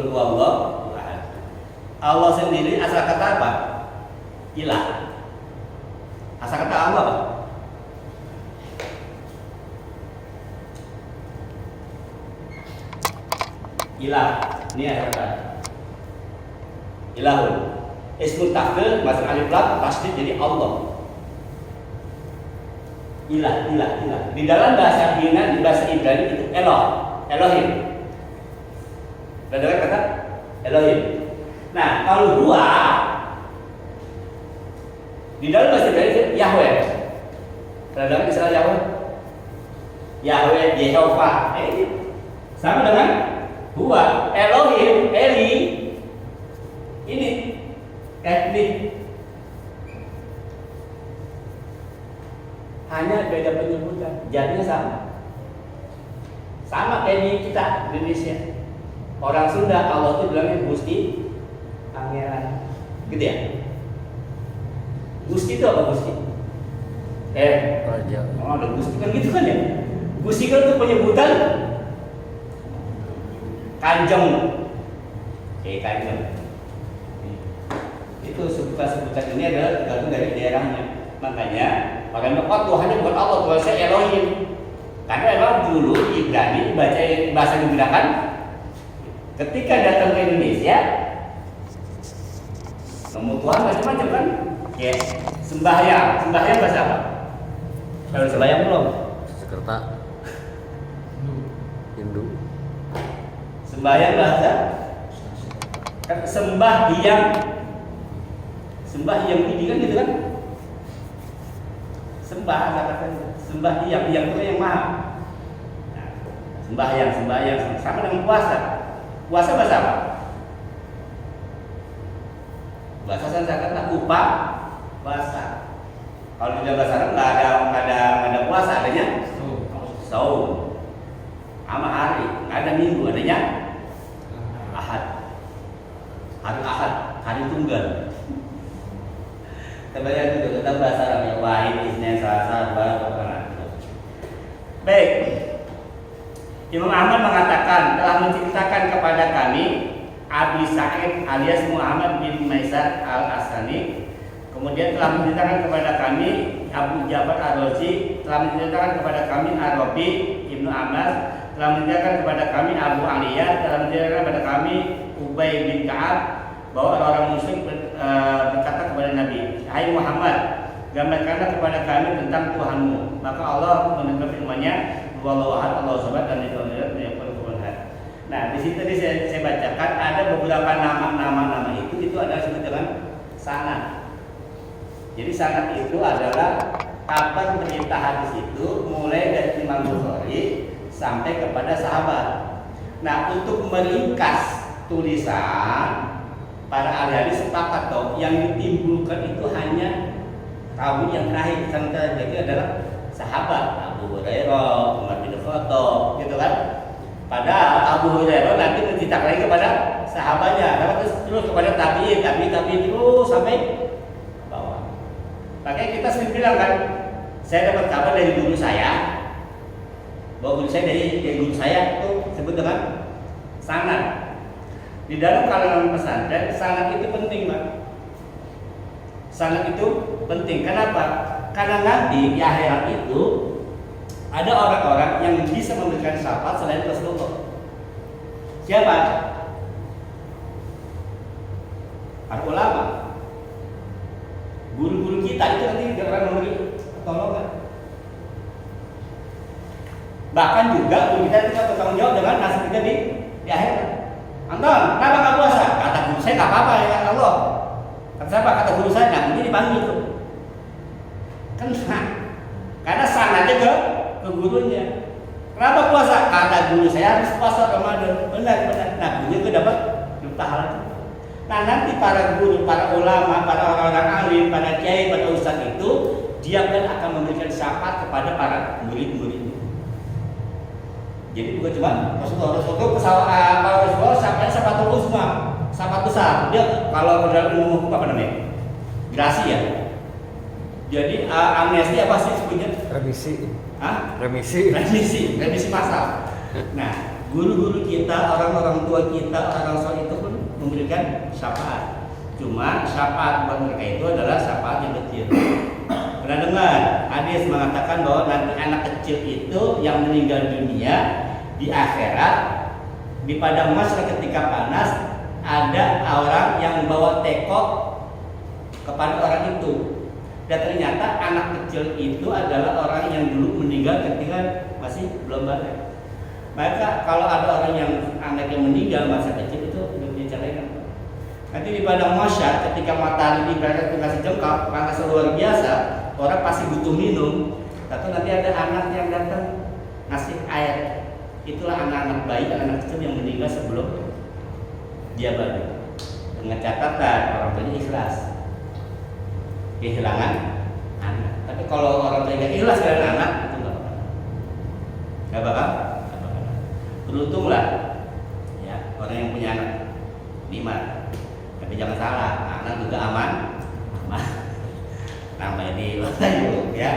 Qul huwallahu ahad. Allah sendiri asal kata apa? Ilah. Asal kata Allah apa? Ilah. Ini asal kata. Ilahun. Ismul tafdil masuk alif lam tasdid jadi Allah. Ilah. Di dalam bahasa Yunani, di bahasa Ibrani itu Elohim. Sudah dengar kata Elohim. Nah, kalau dua di dalam bahasa Ibrani itu Yahweh. Sudah dengar istilah Yahweh? Yahweh, Yehovah. Sama dengan dua Elohim, Eli. Ini etnik. Hanya beda penyebutan, jadinya sama kayak di kita Indonesia. Orang Sunda Allah itu bilangnya Gusti Pangeran, gitu ya. Gusti itu apa Gusti? Raja. Oh, ada Gusti kan gitu kan ya. Gusti kan itu penyebutan Kanjeng. Kanjeng. Itu sebutan ini adalah tergantung dari daerahnya. Makanya Tuhannya bukan Allah, Tuhan saya Elohim. Karena memang dulu Ibrani bahasa yang digunakan ketika datang ke Indonesia, nemu Tuhan macam-macam kan? Ya, sembahyang bahasa apa? Kalau sembahyang belum? Sekerta. Hindu. Sembahyang bahasa sembahyang ini kan gitu kan? Sembahyang itu yang maha. Nah, sembahyang sama dengan puasa. Puasa bahasa apa? Bahasa Sanskerta puasa. Kalau di dalam bahasa Arab nggak ada puasa, adanya saum. Sama hari, nggak ada minggu, adanya ahad. Hari ahad, hari tunggal. Kebanyakan itu kita bahasa Arab yang wahid, Isnin, Selasa, Rabu, Baik. Imam Ahmad mengatakan telah menceritakan kepada kami Abi Sa'id alias Muhammad bin Maisar al-Asani. Kemudian telah menceritakan kepada kami Abu Ja'far ar-Razi, telah menceritakan kepada kami Ar-Rabi Ibnu Abbas, telah menceritakan kepada kami Abu Aliyah, telah menceritakan kepada kami Ubay bin Ka'ab bahwa orang musyrik berkata kepada Nabi, "Hai Muhammad, gambarkanlah kepada kami tentang Tuhanmu." Maka Allah menegur firman-Nya, "Wallahu ahad, Allahu samad, lam yalid walam yulad walam yakul lahu." Nah, di situ tadi saya bacakan ada beberapa nama itu adalah disebut dengan sanad. Jadi sanad itu adalah kabar berita hadis itu mulai dari Imam Bukhari sampai kepada sahabat. Nah, untuk meringkas tulisan para ahli hadis sepakat toh yang ditimbulkan itu hanya rawi yang terakhir sanad itu adalah sahabat Abu Hurairah, Umar bin Khattab, gitu kan? Padahal Abu Hurairah nanti menceritakan lagi kepada sahabatnya, terus kepada tabi'in terus sampai bawah. Makanya kita sering bilang kan, saya dapat kabar dari guru saya, bahwa guru saya dari guru saya itu sebut dengan sanad. Di dalam kalangan pesantren, sanad itu penting, Pak. Sanad itu penting. Kenapa? Karena nanti di akhirat itu ada orang-orang yang bisa memberikan syafaat selain Rasulullah. Siapa? Para ulama. Guru-guru kita itu nanti orang memberi pertolongan. Bahkan juga guru kita itu bertanggung jawab dengan nasib kita di akhirat. Anton, kenapa nggak puasa? Kata guru saya nggak apa-apa ya Allah. Kata siapa? Kata guru saya, nah ini dipanggil tuh. Kan karena sanadnya ke gurunya. Kenapa puasa? Kata guru saya harus puasa Ramadan. Benar. Nah, gurunya itu dapat pahala. Nah, nanti para guru, para ulama, para orang-orang alim, para kiai, para ustaz itu dia akan memberikan syafaat kepada para murid-murid. Jadi bukan cuma Rasulullah sampai syafatul uzma, syafaat besar. Dia kalau dalam ilmu hukum apa namanya? Gerasi ya. Jadi amnesti apa sih sebutnya? Remisi. Hah? Remisi Remisi masal. Nah, Guru-guru kita, orang-orang tua kita, orang soleh itu pun memberikan syafaat. Cuma syafaat buat mereka itu adalah syafaat yang kecil. Pernah dengar hadis mengatakan bahwa nanti anak kecil itu yang meninggal dunia di akhirat, di padang mahsyar ketika panas, ada orang yang membawa tekok kepada orang itu. Dan ternyata anak kecil itu adalah orang yang dulu meninggal ketika masih belum balik. Maka kalau ada orang yang anak yang meninggal masa kecil itu dibicarakan. Nanti di padang mahsyar ketika matahari ibarat kasih jengkal, panas luar biasa, orang pasti butuh minum. Tapi nanti ada anak yang datang ngasih air. Itulah anak-anak bayi, anak kecil yang meninggal sebelum dia balik. Dengan catatan orang tuanya ikhlas kehilangan anak. Tapi kalau orang tuanya ikhlas kehilangan anak itu nggak bakal. Beruntunglah ya orang yang punya anak 5. Tapi jangan salah, anak juga aman. Namanya di ya.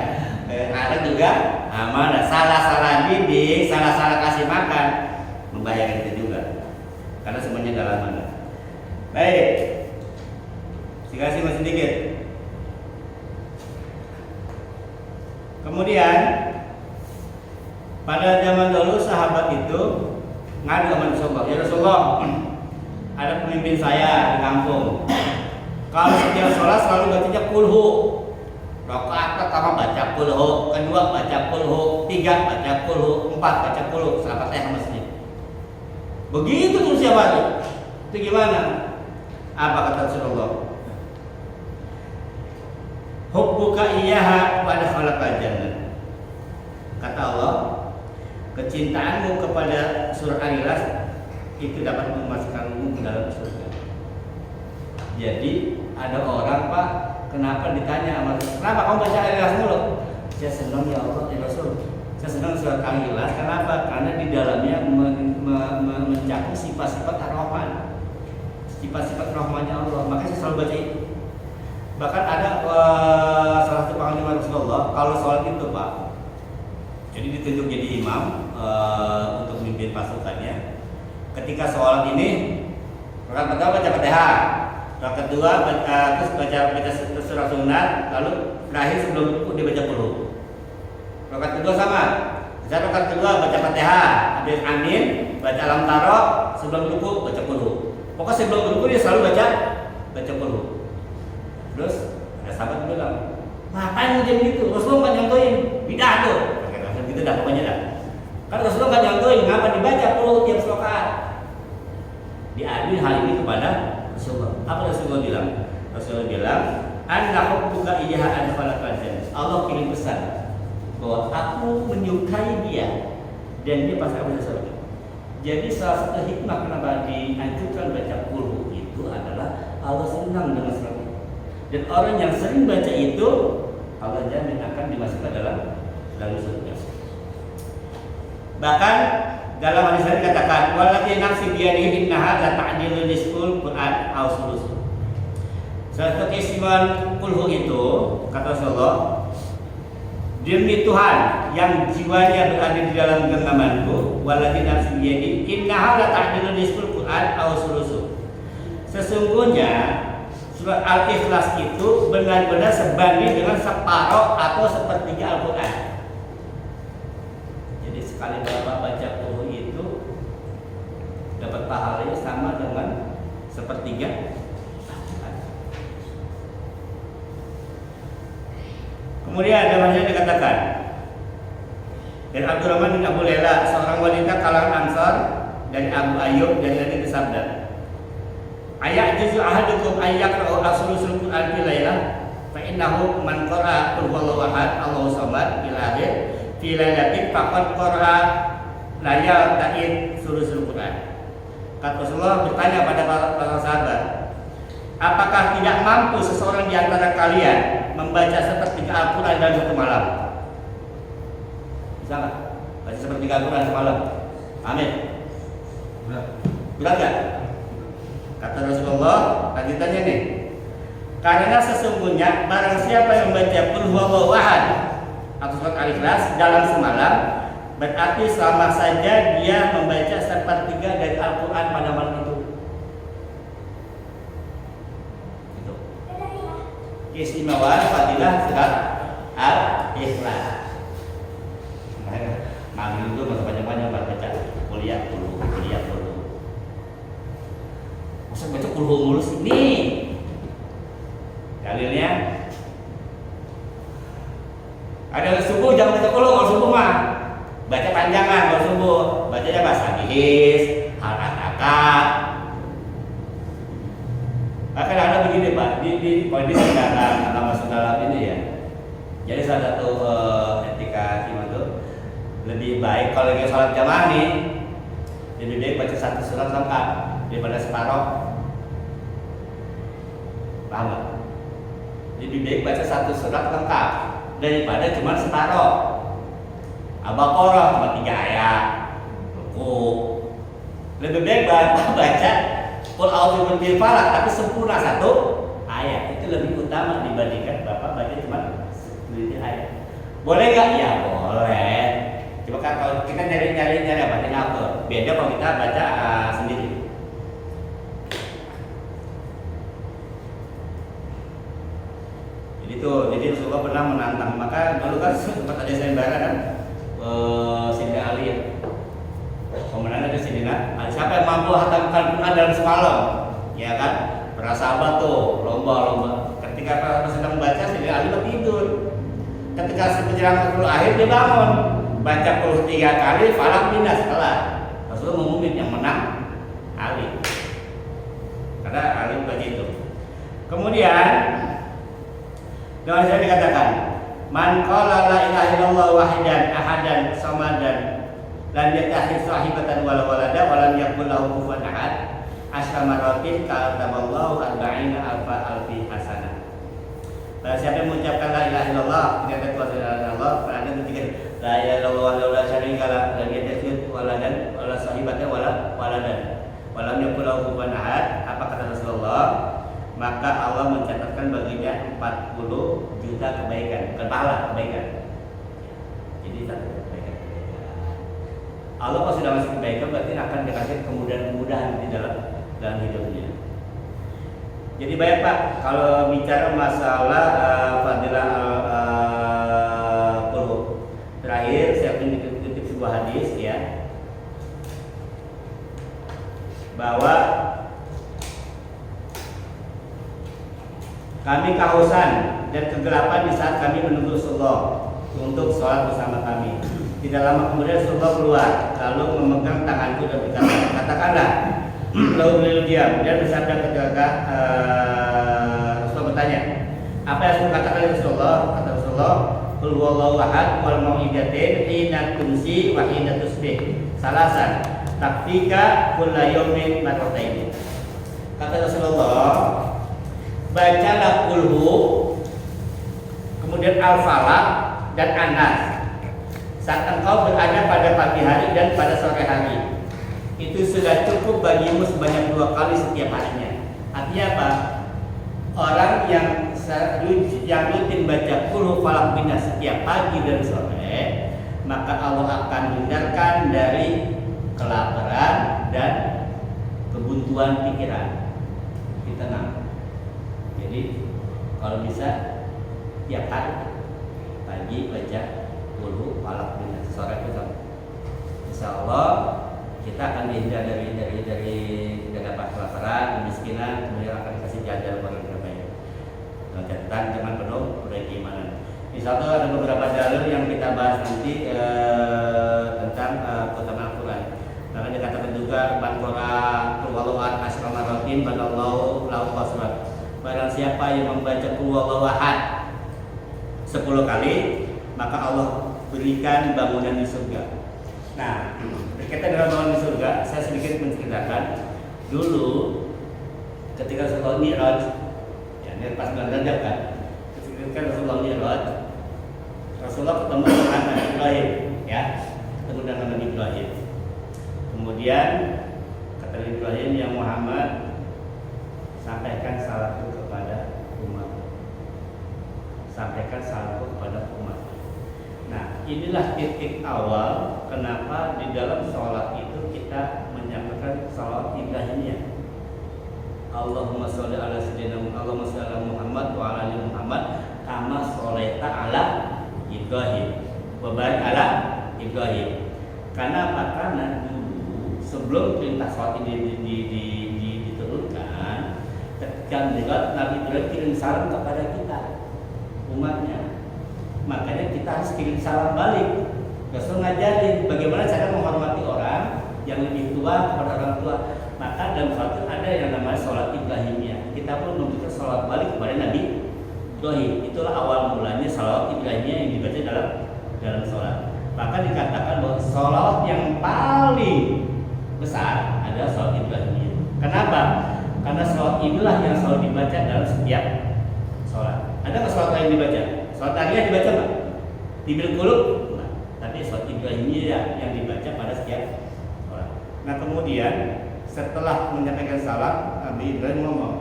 Anak juga aman. Salah-salah didik, salah-salah kasih makan membahayakan itu juga. Karena semuanya dalam mana. Baik. Dikasih masih sedikit. Kemudian pada zaman dulu sahabat itu ngadu sama Rasulullah. Ya Rasulullah, ada pemimpin saya di kampung. Kalau setiap sholat selalu bacanya kulhu. Rakaat pertama baca kulhu, kedua baca kulhu, 3 baca kulhu, 4 baca kulhu, sahabat saya masjid. Begitu terus ya Pak. Itu gimana? Apa kata Rasulullah? Hubbuka iyyaha wa adkhalaka jannah. Kata Allah, kecintaanmu kepada surah Al-Ikhlas itu dapat memasukkanmu ke dalam surga. Jadi ada orang, Pak, kenapa ditanya sama kenapa kamu baca Al-Ikhlas mulu? Saya senang ya Allah ya Rasul. Saya senang surat Al-Ikhlas. Kenapa? Karena di dalamnya mencakup sifat-sifat ar-Rahman. Sifat-sifat rahmannya Allah. Makanya saya selalu baca itu. Bahkan ada salah satu panglima Rasulullah kalau sholat itu, Pak. Jadi ditunjuk jadi imam untuk memimpin pasukannya. Ketika sholat ini, rakaat pertama baca Fatihah, rakaat kedua terus baca surah sunat, lalu terakhir sebelum rukuk dia baca qul. Rakaat kedua sama, rakaat kedua baca Fatihah, habis amin, baca alam taro, sebelum rukuk baca qul. Pokoknya sebelum rukuk dia selalu baca qul. Terus ada sahabat bilang, ngapain macam gitu? Rasulullah nggak nyontohin, bidah tuh. Gitu dah pokoknya dah. Kan Rasulullah nggak nyontohin, ngapa dibaca qul tiap rakaat? Diadu hal ini kepada Rasulullah. Apa Rasulullah bilang? Rasulullah bilang, "Anna hubbuka iyyaha adkhalaka jannah." Allah kirim pesan bahwa aku menyukai dia dan dia pasti akan masuk surga. Jadi salah satu hikmah kenapa dianjurkan baca qul itu adalah Allah senang dengan surga. Dan orang yang sering baca itu Allah jamin akan dimasukkan dalam surga. Bahkan dalam hadis lain dikatakan wallati nafsi biyadihi innaha la ta'dilu nisful Qur'an aw sulusuh. Salah satu keistimewaan kulhu itu kata Rasulullah, demi Tuhan yang jiwanya berada di dalam genggamanku, wallati nafsi biyadihi innaha la ta'dilu nisful Qur'an aw sulusuh. Sesungguhnya surat Al-Ikhlas itu benar-benar sebanding dengan separuh atau sepertiga Al-Quran. Jadi sekali Bapak baca qul itu dapat pahalanya sama dengan sepertiga Al-Quran. Kemudian ada masih dikatakan dari Abdurrahman bin Abu Layla, seorang wanita kalangan Ansar dari Abu Ayyub dari Nabi bersabda, ayat juzu ahadukum ayyaqra'u aslusul Qur'an fi lailah fa innahu man qara'a qul huwallahu ahad Allahu samad ila akhir fi lailatin faqad qara'a la ya'ta'id sulusul Qur'an. Kata Rasulullah bertanya pada para sahabat, apakah tidak mampu seseorang di antara kalian membaca sepertiga Al-Qur'an dalam satu malam? Bisa nggak? Baca sepertiga Al-Qur'an semalam? Amin. Berat nggak? Kata Rasulullah, lanjutannya nih. Karena sesungguhnya barang siapa yang membaca qul huwallahu ahad atau surat Al-Ikhlas dalam semalam, Berarti selama saja dia membaca sepertiga dari Al-Quran pada malam itu. Itu. Keistimewaan fadilah surat Al-Ikhlas. Maghrib itu masa panjang-panjang baca kuliah dulu. Masa baca kuliah mulu sih nih. Dalilnya ada subuh jangan baca kuliah kalau subuh mah. Baca panjangan kalau subuh, bacanya bahasa Inggris, hal-hal. Bahkan ada begini Pak, di kondisi dalam masuk dalam ini ya. Jadi salah satu etika iman itu lebih baik kalau lagi sholat jamaah nih, lebih baik baca satu surat lengkap daripada separoh. Paham nggak? Lebih baik baca satu surat lengkap daripada cuma separoh. Al-Baqarah cuma 3 ayat, ruku. Lebih baik baca Qul a'udzu birabbil falaq tapi sempurna 1 ayat. Itu lebih utama dibandingkan Bapak baca cuma 1 ayat. Boleh nggak? Ya boleh. Coba kan kalau kita nyari apa? Beda kalau kita baca sendiri. Jadi Rasulullah pernah menantang. Maka dulu kan sempat ada sayembara kan. Sayyidina Ali ya. Pemenangnya itu Sayyidina Ali. Siapa yang mampu hatamkan Quran dalam semalam? Ya kan? Para sahabat tuh lomba. Ketika Rasulullah sedang membaca, Sayyidina Ali tidur. Ketika menjelang 10 akhir dia bangun, baca 3 kali, falak pindah setelah. Rasulullah mengumumkan yang menang Ali. Karena Ali baca itu. Kemudian dengan saya dikatakan man qala la ilaha illallah wahidan ahadan samadan lam yattakhidh sahibatan wala walada wa lam yakul lahu kufuwan ahad asy-syamaratin kataballahu 40 alfi hasanah. Siapa yang mengucapkan la ilaha illallah tidak ada Tuhan selain Allah, berada ketika la ilaha illallah la syarika lah, lam yattakhidh waladan wala sahibatan wala waladan wa lam yakul lahu kufuwan ahad. Apa kata Rasulullah? Maka Allah mencatatkan baginya 40 juta kebaikan, bukan pahala kebaikan. Jadi satu kebaikan. Allah kalau sudah masih kebaikan berarti akan dikasih kemudahan-kemudahan di dalam hidupnya. Jadi baik Pak, kalau bicara masalah fadilah qulub. Terakhir saya ingin kutip sebuah hadis ya. Bahwa kami kehausan dan kegelapan di saat kami menunggu Rasulullah untuk sholat bersama kami. Tidak lama kemudian Rasulullah keluar, lalu memegang tanganku dan berkata, katakanlah, lalu beliau diam dan bersabda ketika Rasulullah bertanya, apa yang saya katakan Rasulullah? Kata Rasulullah, qul huwallahu ahad wal mau'idatin hina tumsi wa hina tusbih. Salasan, takfika kulla yaumin marrataini. Kata Rasulullah, bacalah kulhu, kemudian al-falaq dan an-nas saat engkau berada pada pagi hari dan pada sore hari. Itu sudah cukup bagimu sebanyak 2 kali setiap harinya. Artinya apa? Orang yang rutin baca kulhu falaq bin nas setiap pagi dan sore, maka Allah akan hindarkan dari kelaparan dan kebuntuan pikiran. Tenang. Jadi kalau bisa tiap hari pagi baca kulhu falaq bin nas, sore itu insya Allah kita akan dihindar dari dapat kelaparan, kemiskinan, kemudian akan kasih jajan kepada kita baik. Dengan catatan jangan penuh oleh keimanan. Insya Allah ada beberapa jalur yang kita bahas nanti tentang keutamaan Al-Quran. Karena dikatakan juga Baqara Qulhuwallahu asyramaratin banallahu lahu qasrat. Barang siapa yang membaca Qulhuwallahu ahad 10 kali, maka Allah berikan bangunan di surga. Nah, berkaitan dengan bangunan di surga, saya sedikit menceritakan dulu ketika Rasulullah Mi'raj, ya ini pas bulan Rajab kan, ketika Rasulullah Mi'raj, Rasulullah ketemu dengan Nabi Ibrahim, ya, ketemu dengan Nabi Ibrahim. Kemudian kata Ibrahim, ya Muhammad, sampaikan salamku kepada umat. Sampaikan salamku kepada umat. Nah, inilah titik awal kenapa di dalam sholat itu kita menyampaikan sholat Ibrahimiyah. Allahumma sholli ala sayyidina Allahumma sholli ala Muhammad wa ala ali Muhammad kama sholaita ala Ibrahim wa barik ala Ibrahim. Karena apa? Karena dulu sebelum perintah sholat ini diturunkan, ketika Nabi Ibrahim kirim salam kepada kita umatnya. Makanya kita harus kirim salam balik. Rasul ngajarin bagaimana cara menghormati orang yang lebih tua kepada orang tua. Maka dalam sholat ada yang namanya sholat Ibrahimiyah. Kita pun memberikan sholat balik kepada Nabi Ibrahim. Itulah awal mulanya sholat Ibrahimiyah yang dibaca dalam sholat. Maka dikatakan bahwa sholat yang paling besar adalah sholat Ibrahimiyah. Kenapa? Karena sholat inilah yang selalu dibaca dalam setiap sholat. Ada nggak sholat lain dibaca? Sholat tahiyat dibaca nggak? Di Qulub? Nah, tapi sholat Ibrahimiyah yang dibaca pada setiap sholat. Nah kemudian setelah menyampaikan salam, Nabi Ibrahim ngomong,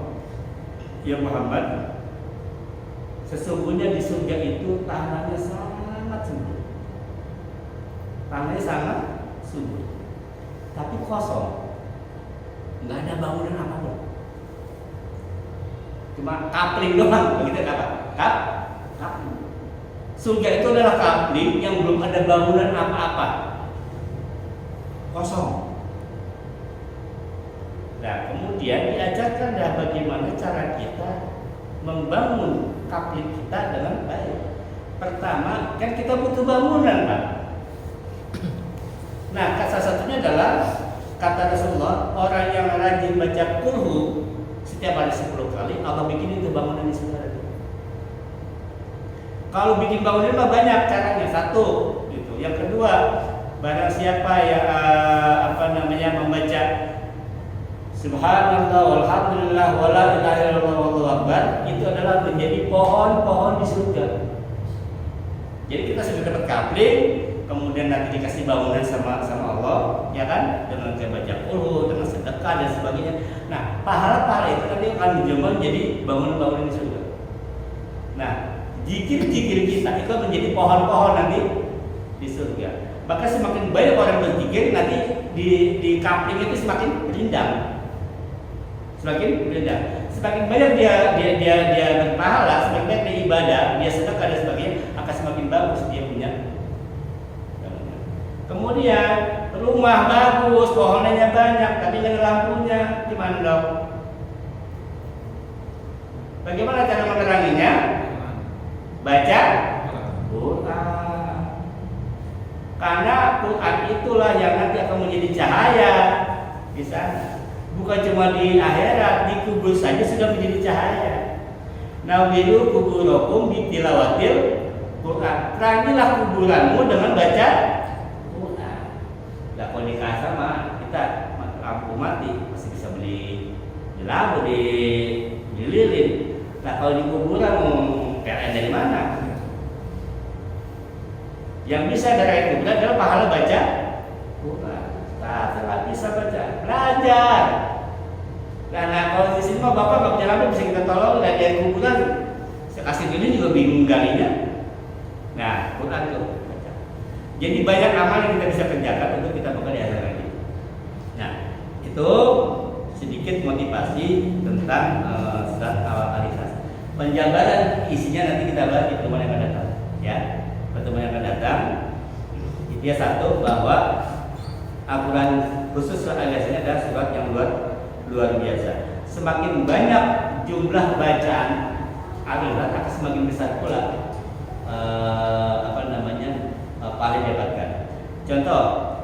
ya Muhammad, sesungguhnya di surga itu tanahnya sangat subur, tanahnya sangat subur, tapi kosong, nggak ada bangunan apapun, cuma kapling doang, begitu apa? Kapling. Surga itu adalah kapling yang belum ada bangunan apa-apa, kosong. Nah, kemudian diajarkan bagaimana cara kita membangun kapling kita dengan baik. Pertama, kan kita butuh bangunan, Pak. Nah, salah satunya adalah kata Rasulullah, orang yang rajin baca Qul setiap hari 10 kali, Allah bikin itu bangunan di surga. Kalau bikin bangunan mah banyak caranya. Satu, gitu. Yang kedua, barang siapa yang membaca Subhanallah walhamdulillah wala ilaha illallah wallahu akbar, itu adalah menjadi pohon-pohon di surga. Jadi kita sudah dapat kapling, kemudian nanti dikasih bangunan sama Allah, ya kan? Dengan baca Qul, dengan sedekah dan sebagainya. Nah, pahala-pahala itu nanti akan menjelma menjadi bangunan-bangunan di surga. Nah, zikir-zikir kita itu menjadi pohon-pohon nanti di surga. Maka semakin banyak orang berzikir, nanti di kapling itu semakin rindang. Semakin banyak dia berpahala, semakin banyak dia ibadah, dia sedekah dan sebagainya, akan semakin bagus dia punya. Kemudian rumah bagus, pohonnya banyak, tapi nggak ada lampunya, gimana dong? Bagaimana cara meneranginya? Baca Quran. Karena Quran itulah yang nanti akan menjadi cahaya di sana. Bukan cuma di akhirat, di kubur saja sudah menjadi cahaya. Nawilu kuburakum bitilawatil Quran. Terangilah kuburanmu dengan baca Quran. Nah, kalau nikah sama kita lampu mati masih bisa beli lampu di lilin. Nah, kalau di kuburan PLN dari mana? Yang bisa dari kuburan adalah pahala baca Quran. Nah, bisa baca, belajar. Nah, kalau di sini mah bapak nggak punya lampu bisa kita tolong dari kuburan. Saya kasih ini juga bingung galinya. Nah, Quran itu baca. Jadi banyak amal yang kita bisa kerjakan untuk kita buka di akhirat ini. Nah, itu sedikit motivasi tentang surat Al-Ikhlas. Penjabaran isinya nanti kita bahas di pertemuan yang akan datang. Ya, pertemuan yang akan datang. Itu satu bahwa Al-Quran khusus surat Al-Ikhlas ini adalah surat yang luar biasa. Semakin banyak jumlah bacaan Al-Ikhlas akan semakin besar pula pahala dapatkan. Contoh,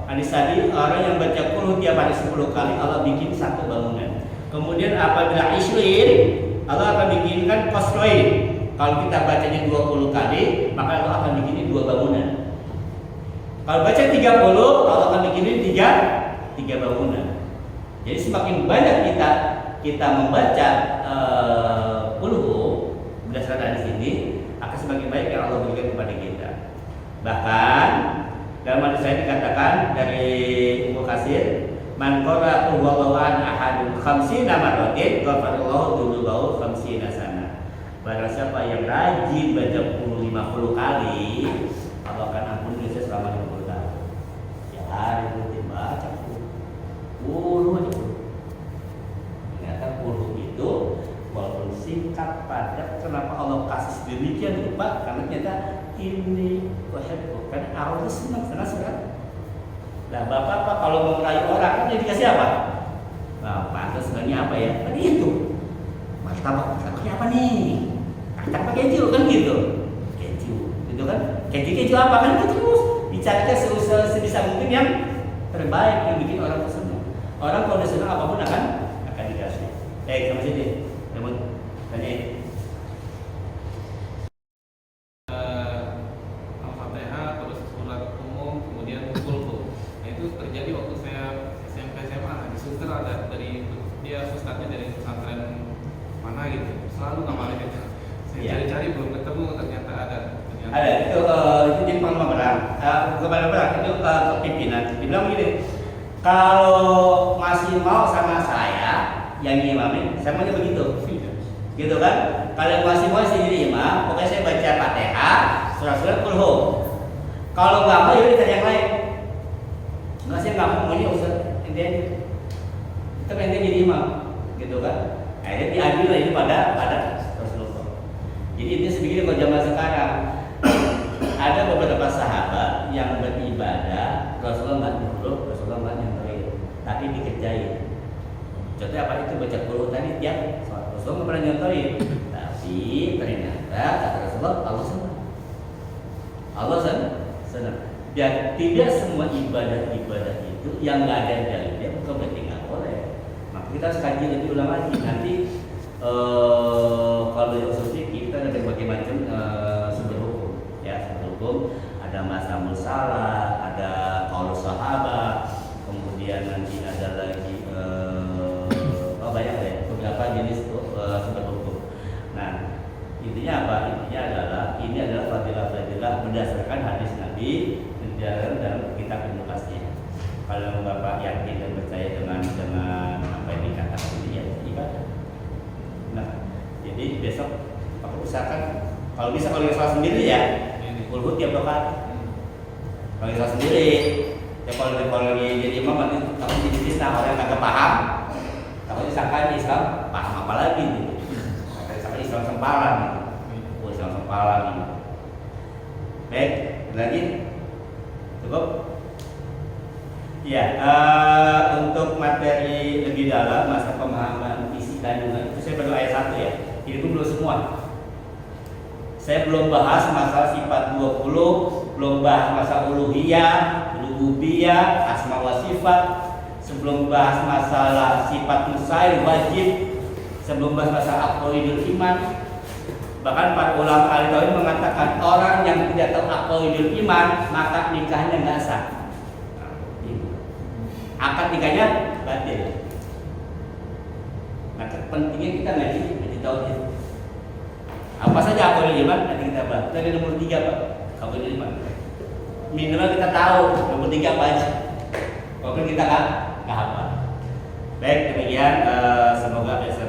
hadis tadi orang yang baca Qul tiap hari 10 kali Allah bikin satu bangunan. Kemudian apabila islir Allah akan bikinkan qasrain. Kalau kita bacanya 20 kali, maka Allah akan bikinin 2 bangunan. Kalau baca 30, Allah akan bikinin 3 bangunan. Jadi semakin banyak kita membaca Qul berdasarkan hadis ini, akan semakin baik yang Allah berikan kepada kita. Bahkan dalam hadis saya dikatakan dari Ibnu Katsir, man qara qul huwallahu ahadun 50 marratin ghafarallahu dzunubahu 50 sana. Barang siapa yang rajin baca Qul 50 kali, Allah akan ampuni lupa karena ternyata ini uhibbu, karena Allah itu senang surat. Nah, bapak kalau mau merayu orang kan dia dikasih apa? Nah, pantas sebenarnya apa ya? Tadi itu. Martabaknya apa nih? Martabak keju kan gitu. Keju, gitu kan? Keju apa kan itu terus dicarikan sebisa mungkin yang terbaik yang bikin orang senang. Orang kalau udah senang apapun akan dikasih. Sama sini. Namun tanya. Al-Fatihah terus surat umum kemudian kulhu. Nah itu terjadi waktu saya SMP SMA di Sunter ada dari dia ustadznya dari pesantren mana gitu selalu ngamalin itu. Saya cari-cari belum ketemu ternyata ada. Ada itu jadi pengamalan kepada itu kepimpinan dibilang begini, kalau masih mau sama saya yang imamin saya maunya begitu gitu kan. Kalau masih mau sendiri imam pokoknya saya baca Fatihah surat-surat kulhu. Kalau nggak mau ya cari yang lain. Nggak, saya nggak maunya ustaz ini kita pengen jadi imam gitu kan. Akhirnya diambil itu pada Rasulullah. Jadi ini sebegini kalau zaman sekarang ada beberapa sahabat yang beribadah Rasulullah nggak nyuruh, Rasulullah nggak nyontohin, tapi dikerjain. Contohnya apa itu baca Qur'an tadi tiap sholat. Rasulullah nggak pernah nyontohin, tapi ternyata kata Rasulullah Allah senang. Allah senang. Dan tidak semua ibadah itu yang nggak ada dalilnya bukan berarti nggak boleh. Maka kita harus kaji lebih ulang lagi. Nanti kalau di usul fikih kita ada berbagai macam sumber hukum. Ya, sumber hukum ada masa musalah, ada qaulus sahabat, kemudian nanti ada lagi banyak ya beberapa jenis sumber hukum. Nah, intinya apa? Intinya adalah ini adalah fadilah-fadilah berdasarkan hadis Nabi dalam kitab Ibnu Qasir. Kalau Bapak yakin dan percaya dengan apa yang dikatakan ini ya ibadah. Nah, jadi besok Bapak usahakan kalau bisa kalau sholat sendiri ya kulhu tiap rakaat. Kalau sholat sendiri ya kalau jadi imam nanti takut jadi fitnah orang yang kagak paham. Takut disangka Islam paham apa lagi nih? Disangka Islam sempalan gitu. Islam sempalan gitu. Baik, lagi cukup. Ya, untuk materi lebih dalam masa pemahaman isi kandungan itu saya baru ayat 1 ya. Ini pun belum semua. Saya belum bahas masalah sifat 20, belum bahas masalah uluhiyah, rububiyah, asma wa sifat, sebelum bahas masalah sifat musail wajib, sebelum bahas masalah aqwaidul iman. Bahkan para ulama ahli tauhid mengatakan orang yang tidak tahu aqwaidul iman maka nikahnya nggak sah. Akad nikahnya batil. Maka pentingnya kita ngaji tauhid. Apa saja aqwaidul iman nanti kita bahas. Dari nomor 3 Pak, aqwaidul iman. Minimal kita tahu nomor 3 apa aja. Walaupun kita nggak hafal. Baik, demikian semoga besok